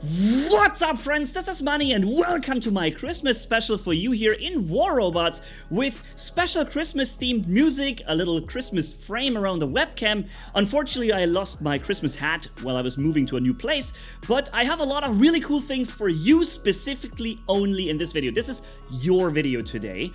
What's up, friends? This is Manni and welcome to my Christmas special for you here in War Robots with special Christmas themed music, a little Christmas frame around the webcam. Unfortunately, I lost my Christmas hat while I was moving to a new place, but I have a lot of really cool things for you specifically only in this video. This is your video today,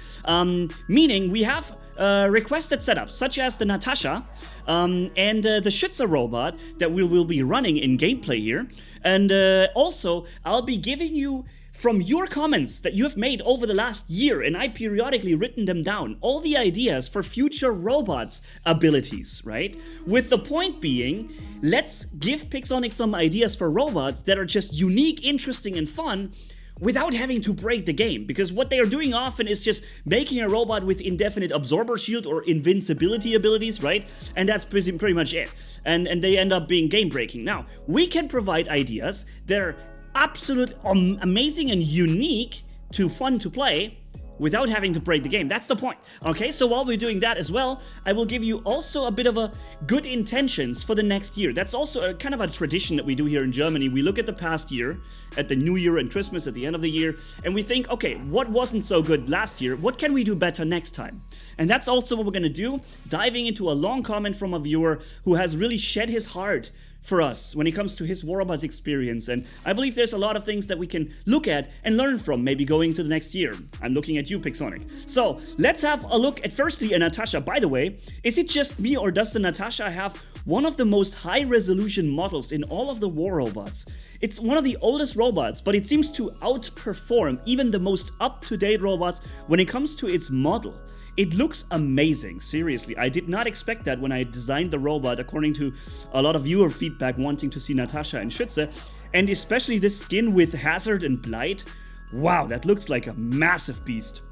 meaning we have requested setups such as the Natasha and the Schütze robot that we will be running in gameplay here. And also, I'll be giving you, from your comments that you have made over the last year, and I periodically written them down, all the ideas for future robots abilities, right? With the point being, let's give Pixonic some ideas for robots that are just unique, interesting, and fun, without having to break the game, because what they are doing often is just making a robot with indefinite absorber shield or invincibility abilities, right? And that's pretty much it. And they end up being game breaking. Now, we can provide ideas that are absolutely amazing and unique to fun to play, without having to break the game. That's the point. Okay, so while we're doing that as well, I will give you also a bit of a good intentions for the next year. That's also a kind of a tradition that we do here in Germany. We look at the past year, at the New Year and Christmas at the end of the year, and we think, okay, what wasn't so good last year? What can we do better next time? And that's also what we're gonna do, diving into a long comment from a viewer who has really shed his heart for us when it comes to his War Robots experience, and I believe there's a lot of things that we can look at and learn from, maybe going to the next year. I'm looking at you, Pixonic. So let's have a look at firstly a Natasha. By the way, is it just me or does the Natasha have one of the most high resolution models in all of the War Robots? It's one of the oldest robots, but it seems to outperform even the most up-to-date robots when it comes to its model. It looks amazing, seriously. I did not expect that when I designed the robot, according to a lot of viewer feedback wanting to see Natasha and Schütze, and especially this skin with Hazard and Blight. Wow, that looks like a massive beast.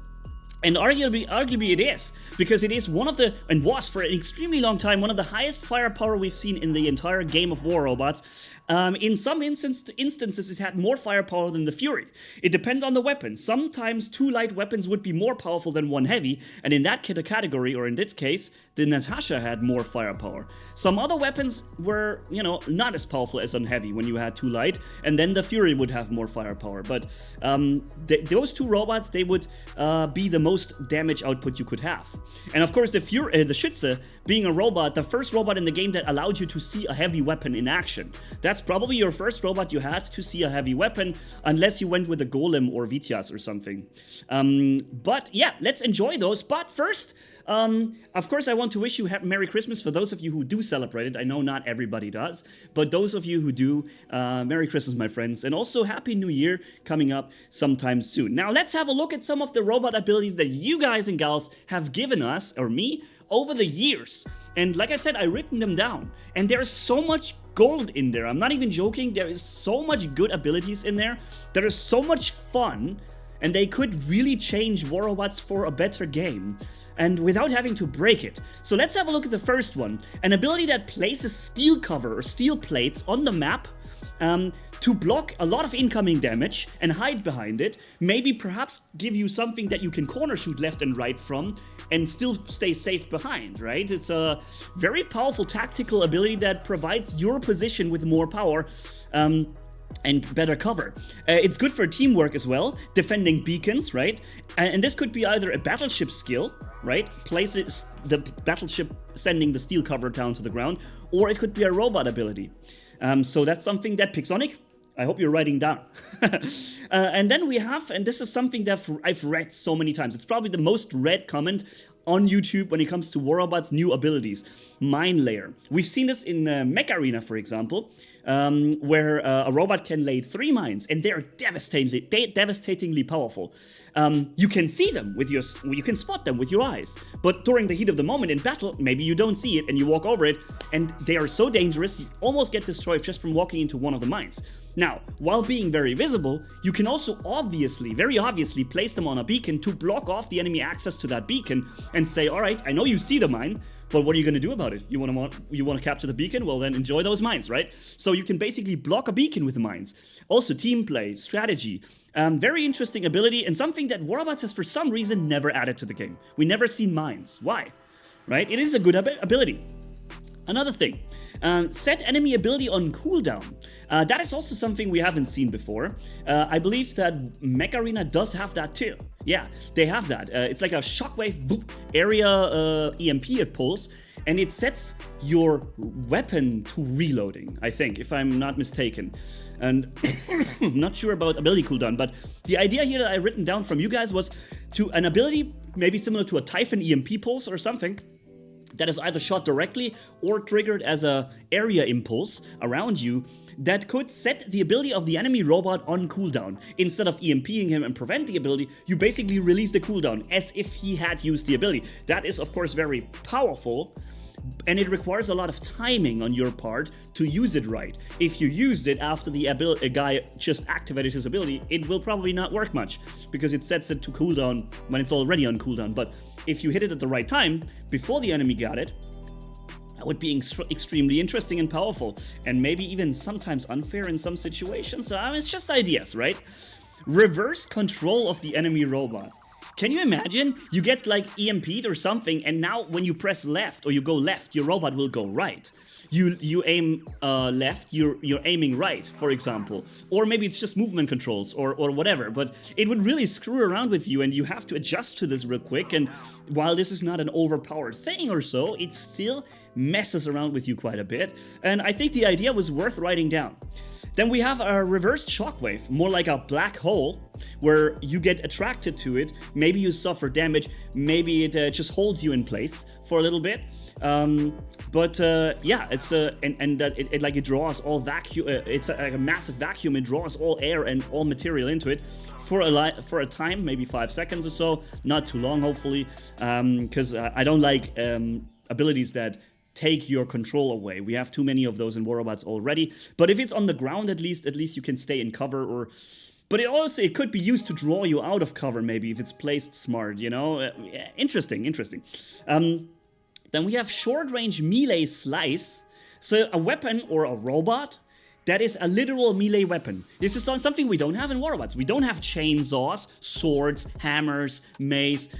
And arguably it is, because it is one of the, and was for an extremely long time, one of the highest firepower we've seen in the entire game of War Robots. In some instances, it had more firepower than the Fury. It depends on the weapon. Sometimes two light weapons would be more powerful than one heavy, and in that category, or in this case, the Natasha had more firepower. Some other weapons were, not as powerful as on heavy when you had two light, and then the Fury would have more firepower. But those two robots, they would be the most damage output you could have. And of course, the Schütze, being a robot, the first robot in the game that allowed you to see a heavy weapon in action. That's probably your first robot you had to see a heavy weapon, unless you went with a Golem or Vityaz or something. But yeah, let's enjoy those. But first, of course, I want to wish you Merry Christmas for those of you who do celebrate it. I know not everybody does, but those of you who do, Merry Christmas, my friends. And also Happy New Year coming up sometime soon. Now, let's have a look at some of the robot abilities that you guys and gals have given us, or me, over the years. And like I said, I've written them down. And there's so much gold in there. I'm not even joking. There is so much good abilities in there. There is so much fun. And they could really change War Robots for a better game, and without having to break it. So let's have a look at the first one. An ability that places steel cover or steel plates on the map to block a lot of incoming damage and hide behind it. Maybe perhaps give you something that you can corner shoot left and right from and still stay safe behind, right? It's a very powerful tactical ability that provides your position with more power. And better cover. It's good for teamwork as well, defending beacons, right? And this could be either a battleship skill, right? Places the battleship sending the steel cover down to the ground, or it could be a robot ability. So that's something that Pixonic, I hope you're writing down. And then we have, and this is something that I've read so many times. It's probably the most read comment on YouTube when it comes to War Robots' new abilities. Mine Layer. We've seen this in Mech Arena, for example, where a robot can lay 3 mines, and they are devastatingly powerful. You can see them with you can spot them with your eyes, but during the heat of the moment in battle, maybe you don't see it and you walk over it, and they are so dangerous you almost get destroyed just from walking into one of the mines. Now, while being very visible, you can also very obviously place them on a beacon to block off the enemy access to that beacon and say, all right, I know you see the mine, but what are you going to do about it? You want to capture the beacon? Well, then enjoy those mines, right? So you can basically block a beacon with the mines. Also, team play, strategy. Very interesting ability, and something that War Robots has for some reason never added to the game. We never seen mines. Why? Right? It is a good ability. Another thing, set enemy ability on cooldown. That is also something we haven't seen before. I believe that Mech Arena does have that too. Yeah, they have that. It's like a shockwave whoop, area EMP it pulls, and it sets your weapon to reloading, I think, if I'm not mistaken. And I'm not sure about ability cooldown, but the idea here that I written down from you guys was to an ability maybe similar to a Typhon EMP pulse or something, that is either shot directly or triggered as a area impulse around you that could set the ability of the enemy robot on cooldown. Instead of EMPing him and prevent the ability, you basically release the cooldown as if he had used the ability. That is of course very powerful, and it requires a lot of timing on your part to use it right. If you used it after the a guy just activated his ability, it will probably not work much, because it sets it to cooldown when it's already on cooldown. But if you hit it at the right time, before the enemy got it, that would be extremely interesting and powerful, and maybe even sometimes unfair in some situations. So it's just ideas, right? Reverse control of the enemy robot. Can you imagine? You get like EMP'd or something, and now when you press left or you go left, your robot will go right. You aim left, you're aiming right, for example. Or maybe it's just movement controls or whatever, but it would really screw around with you, and you have to adjust to this real quick. And while this is not an overpowered thing or so, it still messes around with you quite a bit. And I think the idea was worth writing down. Then we have a reversed shockwave, more like a black hole, where you get attracted to it. Maybe you suffer damage, maybe it just holds you in place for a little bit. Yeah, it's it draws all vacuum. It's like a massive vacuum. It draws all air and all material into it for a time, maybe 5 seconds or so. Not too long, hopefully, because I don't like abilities that take your control away. We have too many of those in War Robots already. But if it's on the ground, at least you can stay in cover. But it could be used to draw you out of cover, maybe, if it's placed smart, you know? Interesting. Then we have short-range melee slice. So a weapon or a robot that is a literal melee weapon. This is something we don't have in War Robots. We don't have chainsaws, swords, hammers, mace.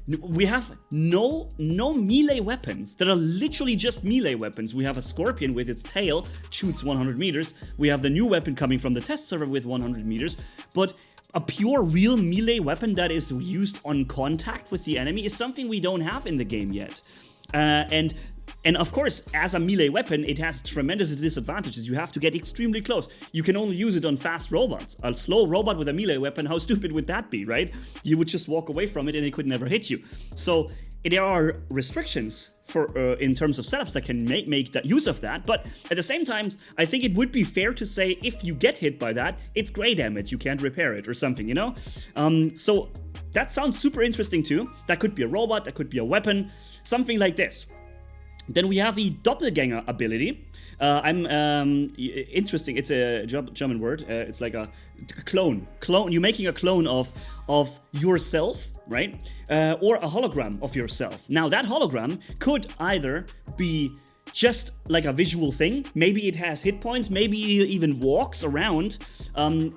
We have no melee weapons that are literally just melee weapons. We have a scorpion with its tail, shoots 100 meters. We have the new weapon coming from the test server with 100 meters. But a pure, real melee weapon that is used on contact with the enemy is something we don't have in the game yet. And of course, as a melee weapon, it has tremendous disadvantages. You have to get extremely close. You can only use it on fast robots. A slow robot with a melee weapon, how stupid would that be, right? You would just walk away from it and it could never hit you. So there are restrictions for in terms of setups that can make that use of that. But at the same time, I think it would be fair to say if you get hit by that, it's gray damage. You can't repair it or something, you know? So that sounds super interesting too. That could be a robot, that could be a weapon, something like this. Then we have the doppelganger ability. Interesting. It's a German word. It's like a clone. You're making a clone of yourself, right? Or a hologram of yourself. Now that hologram could either be just like a visual thing. Maybe it has hit points. Maybe it even walks around.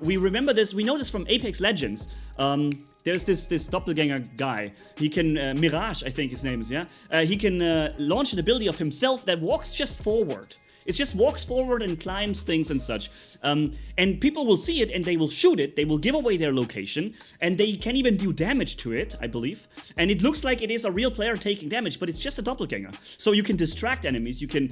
We remember this. We know this from Apex Legends. There's this doppelganger guy. He can, Mirage, I think his name is, yeah? He can launch an ability of himself that walks just forward. It just walks forward and climbs things and such. And people will see it and they will shoot it. They will give away their location. And they can even do damage to it, I believe. And it looks like it is a real player taking damage, but it's just a doppelganger. So you can distract enemies. You can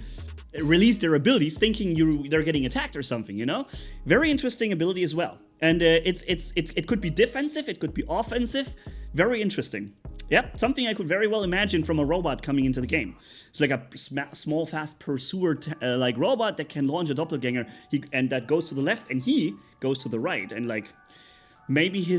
release their abilities thinking they're getting attacked or something, you know? Very interesting ability as well. And it could be defensive, it could be offensive. Very interesting. Yeah, something I could very well imagine from a robot coming into the game. It's like a small, fast pursuer like robot that can launch a doppelganger, and that goes to the left, and he goes to the right, and like maybe he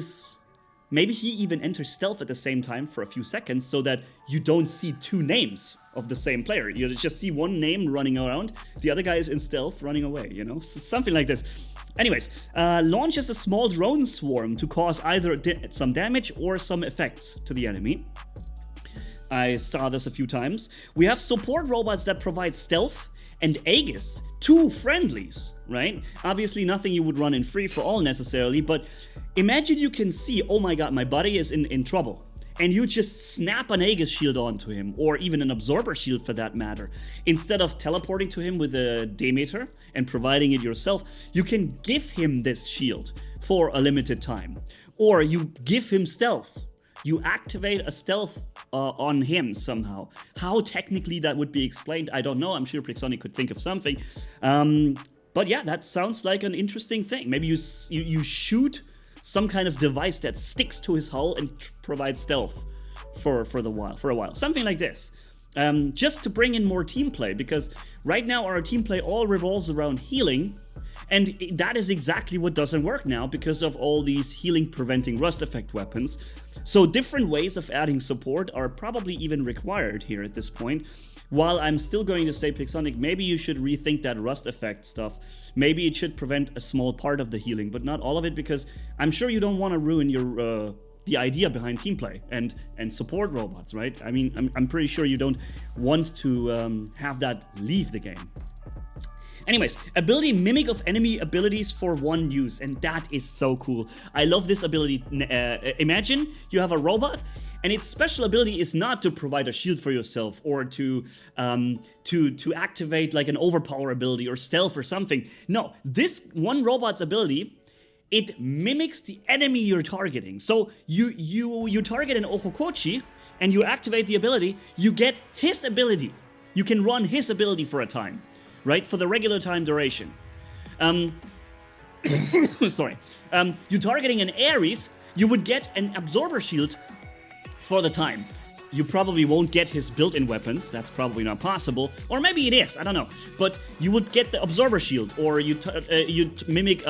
even enters stealth at the same time for a few seconds, so that you don't see two names of the same player. You just see one name running around, the other guy is in stealth running away. You know, something like this. Anyways, launches a small drone swarm to cause either some damage or some effects to the enemy. I saw this a few times. We have support robots that provide stealth and Aegis to friendlies, right? Obviously nothing you would run in free for all necessarily, but imagine you can see, oh my god, my buddy is in trouble. and you just snap an Aegis shield onto him, or even an absorber shield for that matter. Instead of teleporting to him with a Demeter and providing it yourself, you can give him this shield for a limited time. Or you give him stealth. You activate a stealth on him somehow. How technically that would be explained, I don't know. I'm sure Pixonic could think of something. But yeah, that sounds like an interesting thing. Maybe you shoot some kind of device that sticks to his hull and provides stealth for a while. Something like this. Just to bring in more team play, because right now our team play all revolves around healing, and that is exactly what doesn't work now because of all these healing preventing rust effect weapons. So different ways of adding support are probably even required here at this point. While I'm still going to say, Pixonic, maybe you should rethink that rust effect stuff. Maybe it should prevent a small part of the healing, but not all of it, because I'm sure you don't want to ruin your the idea behind team play and support robots, right? I mean, I'm pretty sure you don't want to have that leave the game. Anyways, ability mimic of enemy abilities for one use, and that is so cool. I love this ability. Imagine you have a robot, and its special ability is not to provide a shield for yourself or to activate like an overpower ability or stealth or something. No, this one robot's ability, it mimics the enemy you're targeting. So you target an Ohokochi and you activate the ability, you get his ability. You can run his ability for a time, right? For the regular time duration. Sorry. You targeting an Ares, you would get an absorber shield for the time. You probably won't get his built-in weapons, that's probably not possible, or maybe it is, I don't know. But you would get the absorber shield, or you'd mimic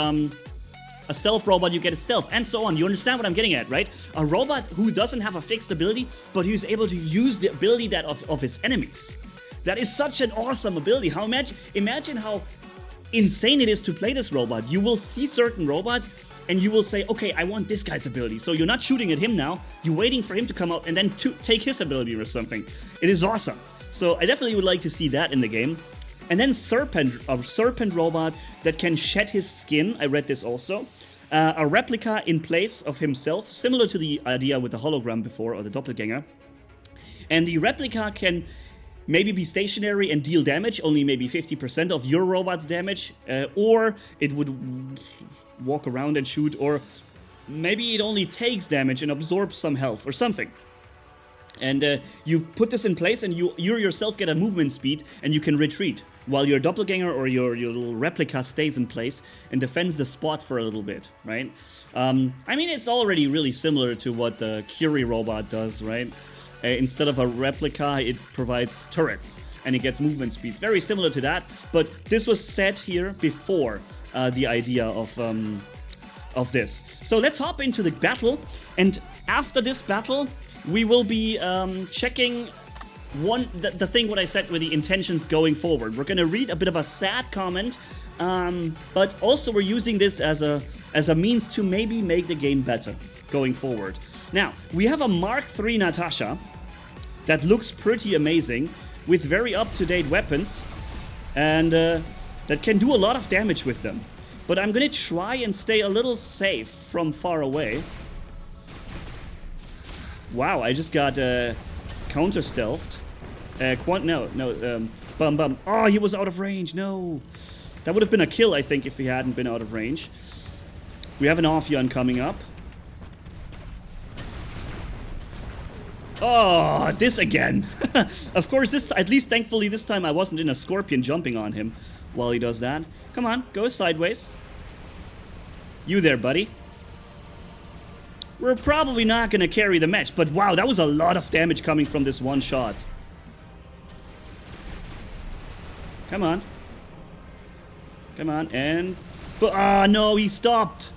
a stealth robot, you get a stealth, and so on. You understand what I'm getting at, right? A robot who doesn't have a fixed ability, but who's able to use the ability that of his enemies. That is such an awesome ability. Imagine how insane it is to play this robot. You will see certain robots and you will say, okay, I want this guy's ability. So you're not shooting at him now, you're waiting for him to come out and then to take his ability or something. It is awesome. So I definitely would like to see that in the game. And then a serpent robot that can shed his skin. I read this also. A replica in place of himself, similar to the idea with the hologram before, or the doppelganger. And the replica can maybe be stationary and deal damage, only maybe 50% of your robot's damage, or it would walk around and shoot, or maybe it only takes damage and absorbs some health or something. And you put this in place and you yourself get a movement speed and you can retreat while your doppelganger or your little replica stays in place and defends the spot for a little bit, right? I mean, it's already really similar to what the Curie robot does, right? Instead of a replica, it provides turrets and it gets movement speed. Very similar to that, but this was set here before the idea of this. So let's hop into the battle, and after this battle, we will be checking the thing what I said with the intentions going forward. We're gonna read a bit of a sad comment, but also we're using this as a means to maybe make the game better going forward. Now, we have a Mark III Natasha that looks pretty amazing with very up-to-date weapons and that can do a lot of damage with them. But I'm gonna try and stay a little safe from far away. Wow, I just got counter-stealthed. Bum. Oh, he was out of range, no. That would have been a kill, I think, if he hadn't been out of range. We have an Ophion coming up. Oh, this again. Of course, at least thankfully this time I wasn't in a scorpion jumping on him while he does that. Come on, go sideways. You there, buddy. We're probably not gonna carry the match, but wow, that was a lot of damage coming from this one shot. Come on. Come on, and... no, he stopped.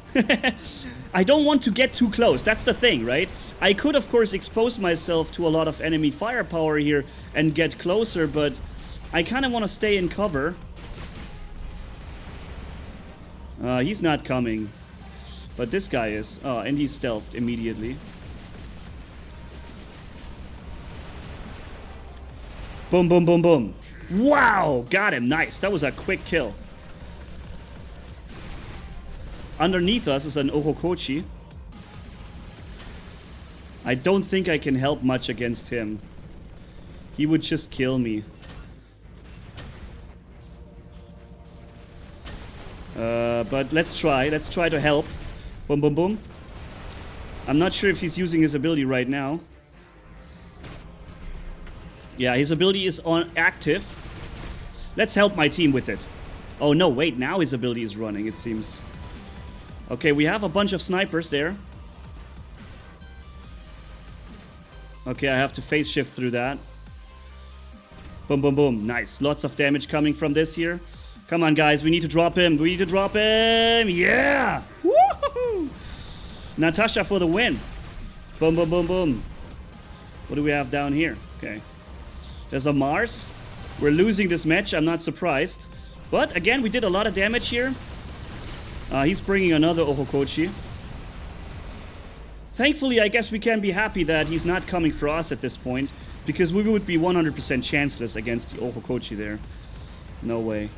I don't want to get too close, that's the thing, right? I could, of course, expose myself to a lot of enemy firepower here and get closer, but I kind of want to stay in cover. He's not coming. But this guy is. Oh, and he's stealthed immediately. Boom, boom, boom, boom. Wow! Got him. Nice. That was a quick kill. Underneath us is an Ohokochi. I don't think I can help much against him. He would just kill me. But let's try. Let's try to help. Boom, boom, boom. I'm not sure if he's using his ability right now. Yeah, his ability is on active. Let's help my team with it. Oh no, wait, now his ability is running, it seems. Okay, we have a bunch of snipers there. Okay, I have to phase shift through that. Boom, boom, boom. Nice. Lots of damage coming from this here. Come on, guys. We need to drop him. We need to drop him. Yeah! Woohoo! Natasha for the win. Boom, boom, boom, boom. What do we have down here? Okay. There's a Mars. We're losing this match. I'm not surprised. But, again, we did a lot of damage here. He's bringing another Ohokochi. Thankfully, I guess we can be happy that he's not coming for us at this point. Because we would be 100% chanceless against the Ohokochi there. No way.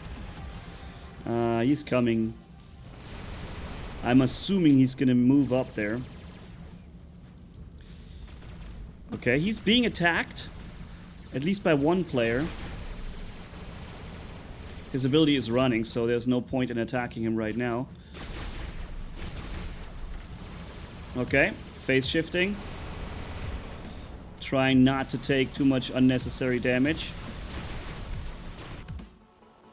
He's coming. I'm assuming he's gonna move up there. Okay, he's being attacked. At least by one player. His ability is running, so there's no point in attacking him right now. Okay, phase shifting. Trying not to take too much unnecessary damage.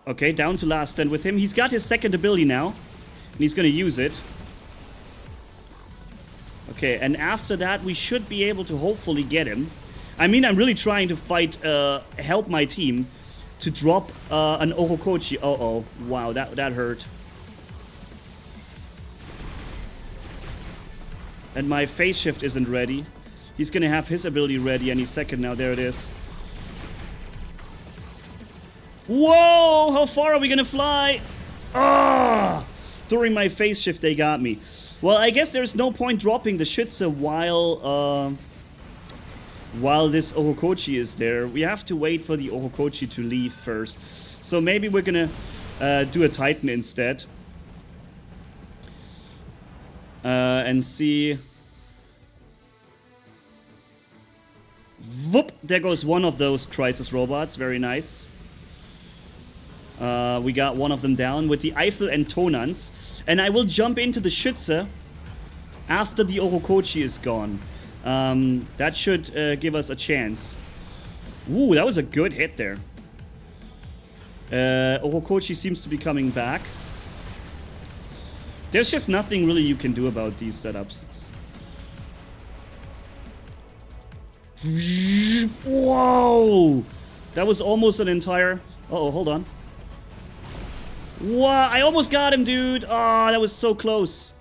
Okay, down to last stand with him. He's got his second ability now. And he's gonna use it. Okay, and after that we should be able to hopefully get him. I mean, I'm really trying to fight, help my team to drop an Ohokochi. Uh-oh. Wow, that hurt. And my phase shift isn't ready. He's gonna have his ability ready any second now. There it is. Whoa! How far are we gonna fly? Ah! During my phase shift, they got me. Well, I guess there's no point dropping the Schütze while this Ohokochi is there. We have to wait for the Ohokochi to leave first. So maybe we're gonna do a Titan instead. And see... Whoop! There goes one of those crisis robots. Very nice. We got one of them down with the Eiffel and Tonans. And I will jump into the Schütze after the Ohokochi is gone. That should give us a chance. Ooh, that was a good hit there. Ohokochi seems to be coming back. There's just nothing really you can do about these setups. Whoa! That was almost an entire... Uh-oh, hold on. Wow, I almost got him, dude. Oh, that was so close.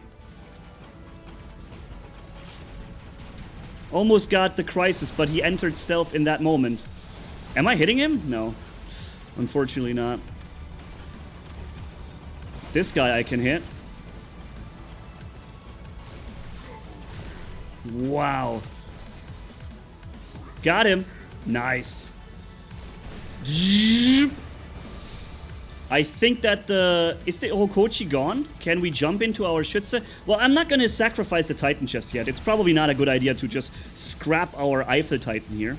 Almost got the crisis, but he entered stealth in that moment. Am I hitting him? No. Unfortunately not. This guy I can hit. Wow. Got him. Nice. I think that is the Ohokochi gone? Can we jump into our Schütze? Well, I'm not gonna sacrifice the Titan just yet. It's probably not a good idea to just scrap our Eiffel Titan here.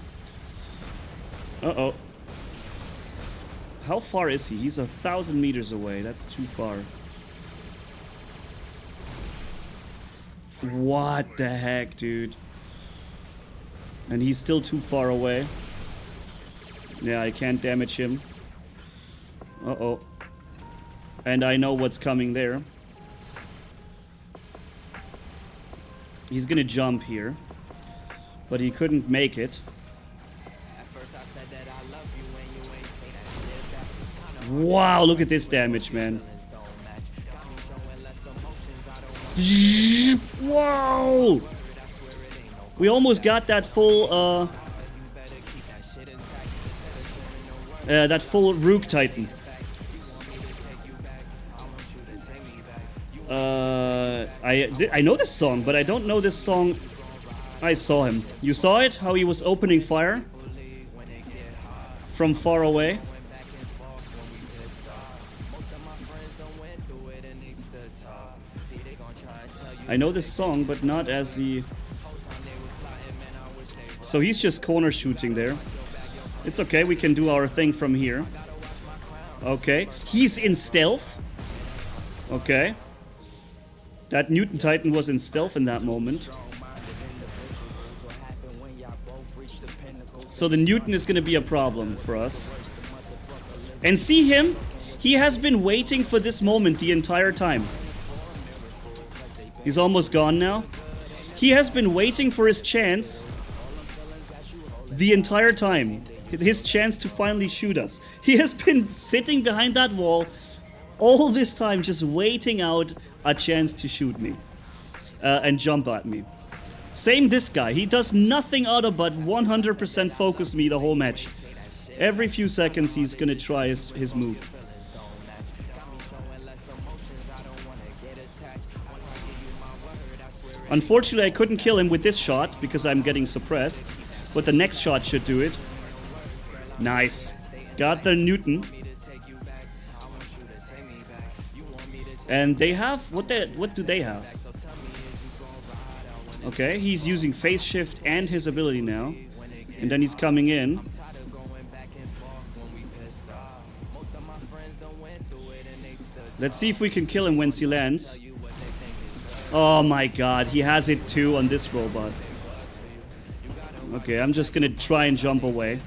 Uh-oh. How far is he? He's 1,000 meters away. That's too far. What the heck, dude? And he's still too far away. Yeah, I can't damage him. Uh-oh. And I know what's coming there. He's gonna jump here. But he couldn't make it. Wow, look at this damage, man. Whoa! We almost got that full, Rook Titan. I know this song, but I don't know this song. I saw him. You saw it? How he was opening fire? From far away? I know this song, but not as the... So he's just corner shooting there. It's okay, we can do our thing from here. Okay, he's in stealth. Okay. That Newton Titan was in stealth in that moment. So the Newton is gonna be a problem for us. And see him? He has been waiting for this moment the entire time. He's almost gone now. He has been waiting for his chance the entire time. His chance to finally shoot us. He has been sitting behind that wall all this time, just waiting out a chance to shoot me and jump at me. Same this guy. He does nothing other but 100% focus me the whole match. Every few seconds he's gonna try his move. Unfortunately, I couldn't kill him with this shot because I'm getting suppressed. But the next shot should do it. Nice. Got the Newton. And they have... What do they have? Okay, he's using phase shift and his ability now. And then he's coming in. Let's see if we can kill him once he lands. Oh my god, he has it too on this robot. Okay, I'm just gonna try and jump away.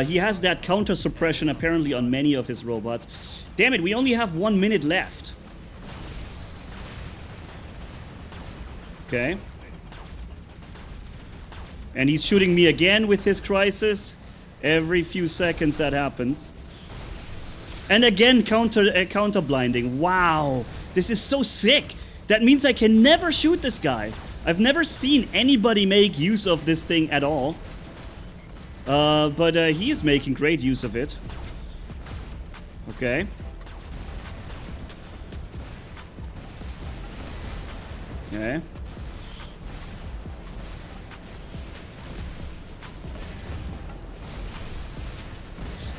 He has that counter suppression apparently on many of his robots. Damn it, we only have 1 minute left. Okay. And he's shooting me again with his crisis. Every few seconds that happens. And again, counter blinding. Wow, this is so sick. That means I can never shoot this guy. I've never seen anybody make use of this thing at all. But he is making great use of it. Okay. Okay.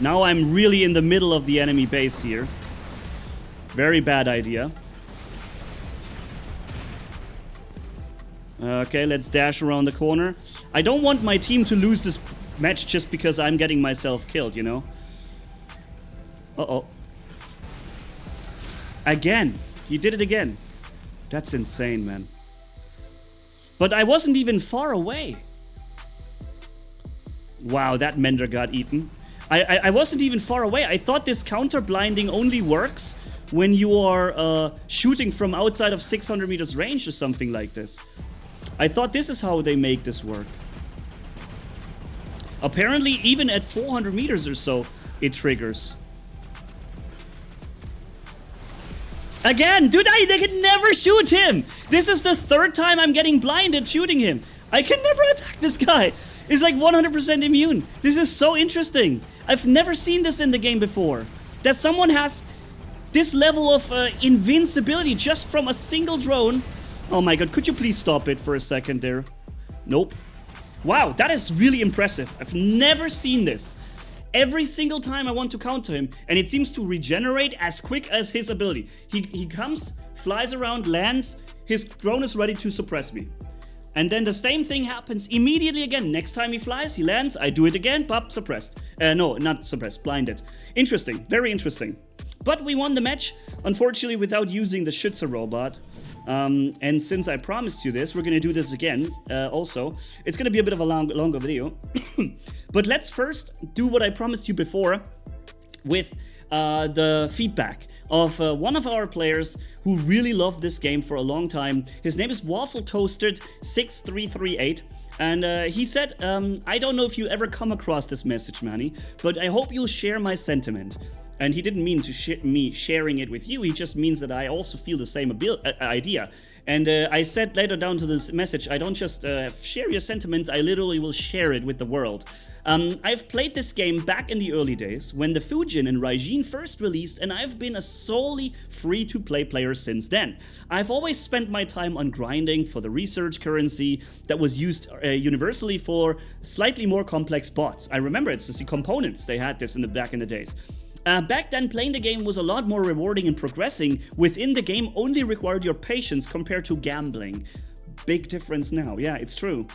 Now I'm really in the middle of the enemy base here. Very bad idea. Okay, let's dash around the corner. I don't want my team to lose this match just because I'm getting myself killed, you know? Uh-oh. Again. He did it again. That's insane, man. But I wasn't even far away. Wow, that Mender got eaten. I wasn't even far away. I thought this counter blinding only works when you are shooting from outside of 600 meters range or something like this. I thought this is how they make this work. Apparently, even at 400 meters or so, it triggers. Again, dude, I can never shoot him. This is the third time I'm getting blinded shooting him. I can never attack this guy. He's like 100% immune. This is so interesting. I've never seen this in the game before. That someone has this level of invincibility just from a single drone. Oh my god, could you please stop it for a second there? Nope. Wow, that is really impressive. I've never seen this. Every single time I want to counter him, and it seems to regenerate as quick as his ability. He comes, flies around, lands, his drone is ready to suppress me. And then the same thing happens immediately again. Next time he flies, he lands, I do it again, pop, suppressed. No, not suppressed, blinded. Interesting, very interesting. But we won the match, unfortunately without using the Schütze robot. And since I promised you this, we're gonna do this again, also. It's gonna be a bit of a longer video. But let's first do what I promised you before with the feedback of one of our players who really loved this game for a long time. His name is Waffle Toasted 6338. And he said, I don't know if you ever come across this message, Manni, but I hope you'll share my sentiment. And he didn't mean to me sharing it with you, he just means that I also feel the same idea. And I said later down to this message, I don't just share your sentiments, I literally will share it with the world. I've played this game back in the early days, when the Fujin and Raijin first released, and I've been a solely free-to-play player since then. I've always spent my time on grinding for the research currency that was used universally for slightly more complex bots. I remember it's the components, they had this back in the days. Back then, playing the game was a lot more rewarding, and progressing within the game only required your patience compared to gambling. big difference now. Yeah, it's true.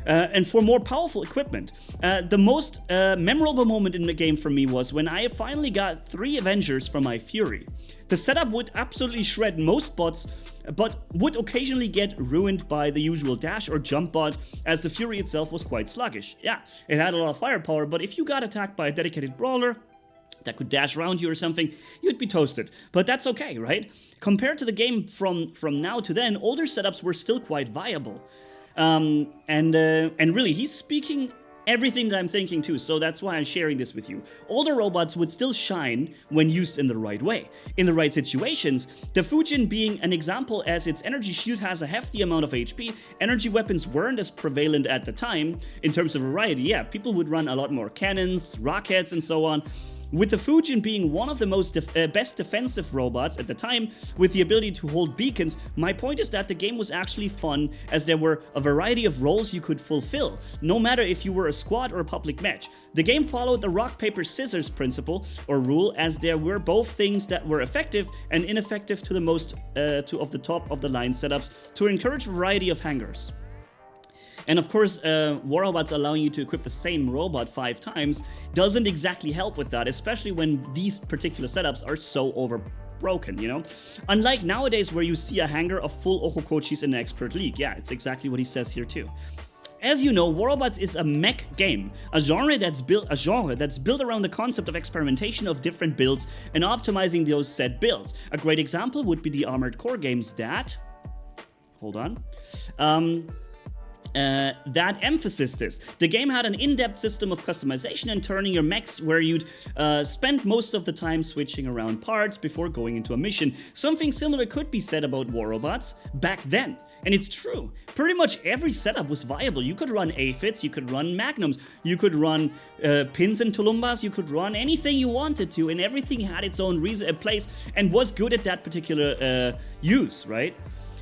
And for more powerful equipment. The most memorable moment in the game for me was when I finally got 3 Avengers from my Fury. The setup would absolutely shred most bots, but would occasionally get ruined by the usual dash or jump bot, as the Fury itself was quite sluggish. Yeah, it had a lot of firepower, but if you got attacked by a dedicated brawler that could dash around you or something, you'd be toasted. But that's okay, right? Compared to the game from now to then, older setups were still quite viable. And really, he's speaking everything that I'm thinking too, so that's why I'm sharing this with you. Older robots would still shine when used in the right way, in the right situations. The Fujin being an example, as its energy shield has a hefty amount of HP, energy weapons weren't as prevalent at the time. In terms of variety, yeah, people would run a lot more cannons, rockets, and so on. With the Fujin being one of the most best defensive robots at the time, with the ability to hold beacons, my point is that the game was actually fun, as there were a variety of roles you could fulfill, no matter if you were a squad or a public match. The game followed the rock, paper, scissors principle, or rule, as there were both things that were effective and ineffective to the most of the top of the line setups to encourage a variety of hangers. And of course, War Robots allowing you to equip the same robot 5 times doesn't exactly help with that, especially when these particular setups are so overbroken, you know? Unlike nowadays where you see a hanger of full Ohokochis in an expert league. Yeah, it's exactly what he says here too. As you know, War Robots is a mech game, a genre that's built around the concept of experimentation of different builds and optimizing those set builds. A great example would be the Armored Core games that... Hold on. That emphasized this. The game had an in-depth system of customization and turning your mechs, where you'd spend most of the time switching around parts before going into a mission. Something similar could be said about War Robots back then. And it's true. Pretty much every setup was viable. You could run Aphids, you could run Magnums, you could run Pins and Tulumbas, you could run anything you wanted to, and everything had its own place and was good at that particular use, right?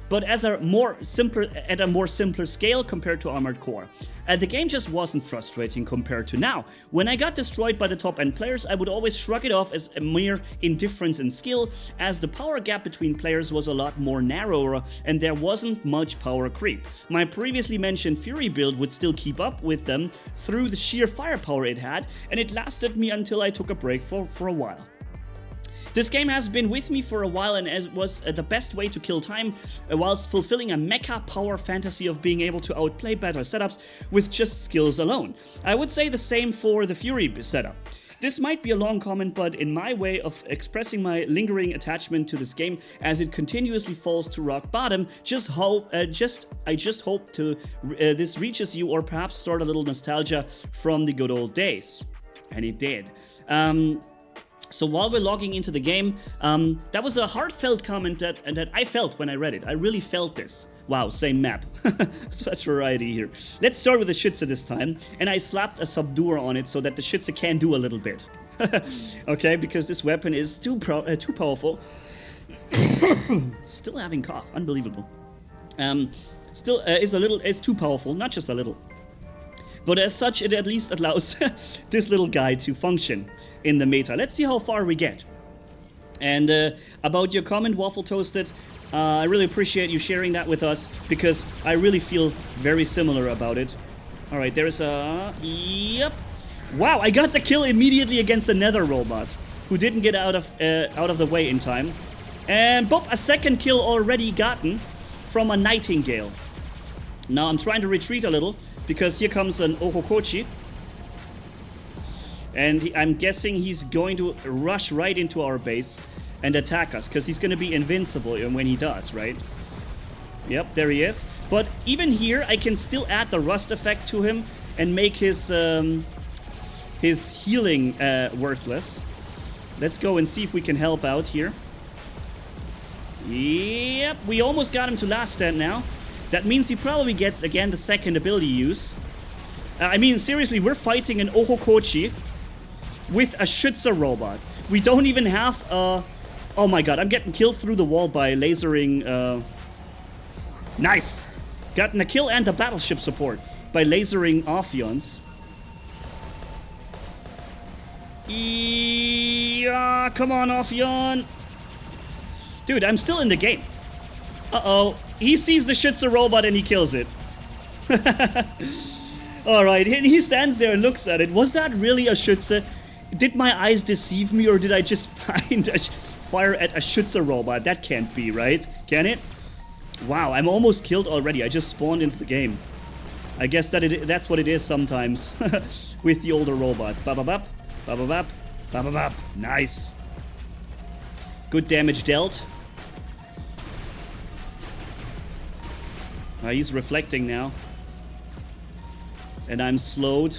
But at a more simpler scale compared to Armored Core. The game just wasn't frustrating compared to now. When I got destroyed by the top-end players, I would always shrug it off as a mere indifference in skill, as the power gap between players was a lot more narrower and there wasn't much power creep. My previously mentioned Fury build would still keep up with them through the sheer firepower it had, and it lasted me until I took a break for a while. This game has been with me for a while and was the best way to kill time whilst fulfilling a mecha power fantasy of being able to outplay better setups with just skills alone. I would say the same for the Fury setup. This might be a long comment, but in my way of expressing my lingering attachment to this game as it continuously falls to rock bottom, I just hope this reaches you, or perhaps start a little nostalgia from the good old days. And it did. So while we're logging into the game, that was a heartfelt comment that I felt when I read it. I really felt this. Wow, same map. Such variety here. Let's start with the Schütze this time, and I slapped a subduer on it so that the Schütze can do a little bit. Okay, because this weapon is too powerful. Still having cough, unbelievable. It's too powerful, not just a little. But as such, it at least allows this little guy to function in the meta. Let's see how far we get. And about your comment, Waffle Toasted, I really appreciate you sharing that with us, because I really feel very similar about it. Alright, there's a... Yep. Wow, I got the kill immediately against another robot, who didn't get out of the way in time. And boop, a second kill already gotten from a Nightingale. Now I'm trying to retreat a little, because here comes an Ohokochi. And I'm guessing he's going to rush right into our base and attack us, because he's going to be invincible when he does, right? Yep, there he is. But even here, I can still add the rust effect to him and make his healing worthless. Let's go and see if we can help out here. Yep, we almost got him to last stand now. That means he probably gets, again, the second ability use. I mean, seriously, we're fighting an Ohokochi with a Schütze robot. We don't even have a... Oh my god, I'm getting killed through the wall by lasering... Nice! Gotten a kill and a battleship support by lasering Ophions. Yeah, come on, Ophion! Dude, I'm still in the game. Uh-oh. he sees the Schütze robot and he kills it. Alright, and he stands there and looks at it. Was that really a Schütze? Did my eyes deceive me, or did I just fire at a Schütze robot? That can't be, right? Can it? Wow, I'm almost killed already. I just spawned into the game. I guess that's what it is sometimes with the older robots. Ba-ba-bap, ba-ba-bap, ba-ba-bap. Nice. Good damage dealt. He's reflecting now. And I'm slowed.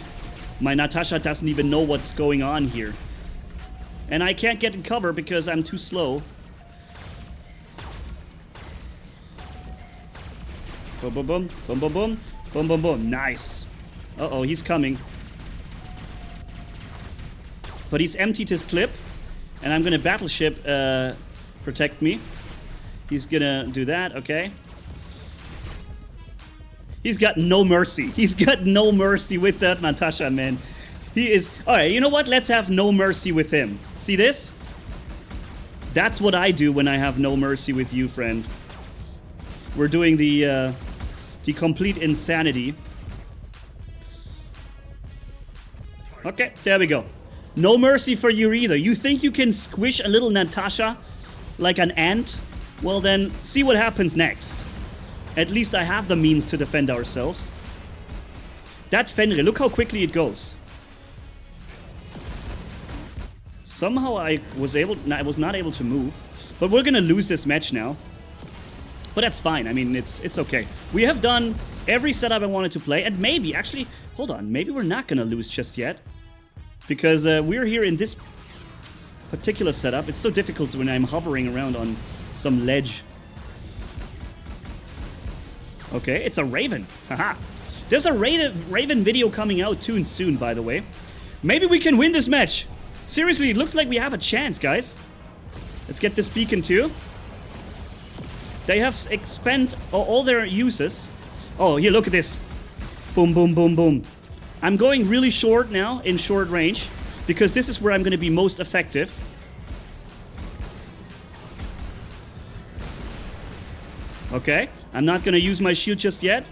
My Natasha doesn't even know what's going on here. And I can't get in cover because I'm too slow. Boom, boom, boom, boom, boom, boom, boom, boom, boom. Nice. Uh-oh, he's coming. But he's emptied his clip. And I'm gonna battleship protect me. He's gonna do that, okay. He's got no mercy. He's got no mercy with that Natasha, man. He is... Alright, you know what? Let's have no mercy with him. See this? That's what I do when I have no mercy with you, friend. We're doing the complete insanity. Okay, there we go. No mercy for you either. You think you can squish a little Natasha like an ant? Well then, see what happens next. At least I have the means to defend ourselves. That Fenrir, look how quickly it goes. Somehow I was not able to move. But we're gonna lose this match now. But that's fine, I mean, it's okay. We have done every setup I wanted to play, and maybe, actually, hold on, maybe we're not gonna lose just yet. Because we're here in this particular setup. It's so difficult when I'm hovering around on some ledge. Okay, it's a Raven. Haha. There's a Raven video coming out soon, by the way. Maybe we can win this match. Seriously, it looks like we have a chance, guys. Let's get this beacon too. They have expended all their uses. Oh, here, look at this. Boom, boom, boom, boom. I'm going really short now, in short range, because this is where I'm going to be most effective. Okay, I'm not going to use my shield just yet.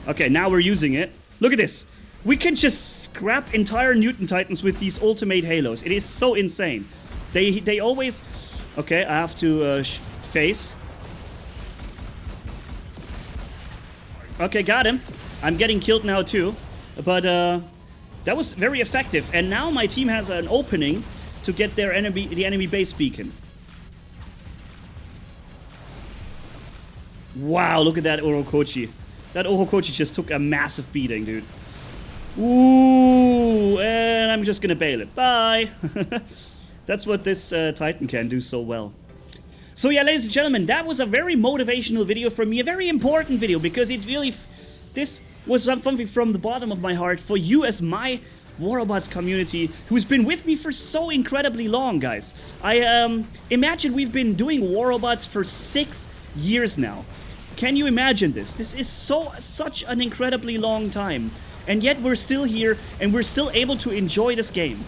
Okay, now we're using it. Look at this. We can just scrap entire Newton Titans with these ultimate halos. It is so insane. They always... Okay, I have to face. Okay, got him. I'm getting killed now too. But that was very effective. And now my team has an opening to get the enemy base beacon. Wow, look at that Orokochi. That Orokochi just took a massive beating, dude. Ooh, and I'm just gonna bail it. Bye. That's what this Titan can do so well. So yeah, ladies and gentlemen, that was a very motivational video for me. A very important video, because it really... This was something from the bottom of my heart for you as my War Robots community, who's been with me for so incredibly long, guys. I imagine we've been doing War Robots for 6 years now. Can you imagine this? This is such an incredibly long time. And yet we're still here, and we're still able to enjoy this game.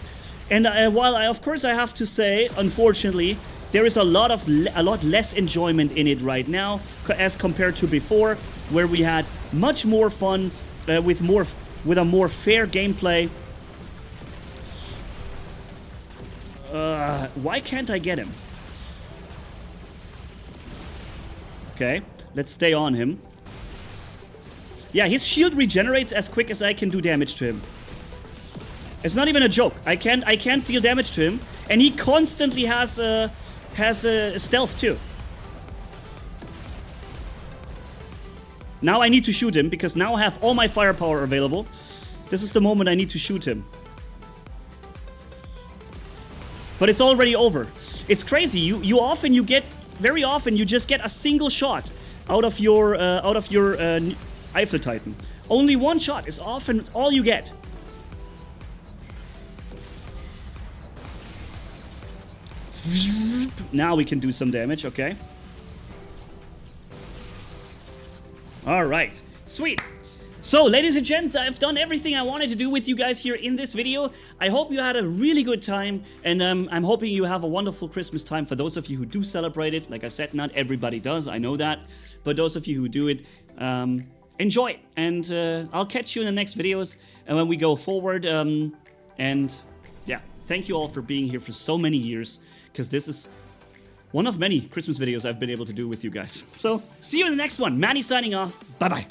And while of course I have to say, unfortunately, there is a lot less enjoyment in it right now as compared to before, where we had much more fun with a more fair gameplay. Why can't I get him? Okay, let's stay on him. Yeah, his shield regenerates as quick as I can do damage to him. It's not even a joke. I can't deal damage to him, and he constantly has stealth too. Now I need to shoot him, because now I have all my firepower available. This is the moment I need to shoot him. But it's already over. It's crazy. Very often you just get a single shot out of your Eiffel Titan. Only one shot is often all you get. Now we can do some damage, okay. Alright, sweet. So, ladies and gents, I've done everything I wanted to do with you guys here in this video. I hope you had a really good time, and I'm hoping you have a wonderful Christmas time. For those of you who do celebrate it, like I said, not everybody does, I know that, but those of you who do it, enjoy it, and I'll catch you in the next videos, and when we go forward, and yeah, thank you all for being here for so many years, because this is one of many Christmas videos I've been able to do with you guys. So, see you in the next one. Manni signing off. Bye-bye.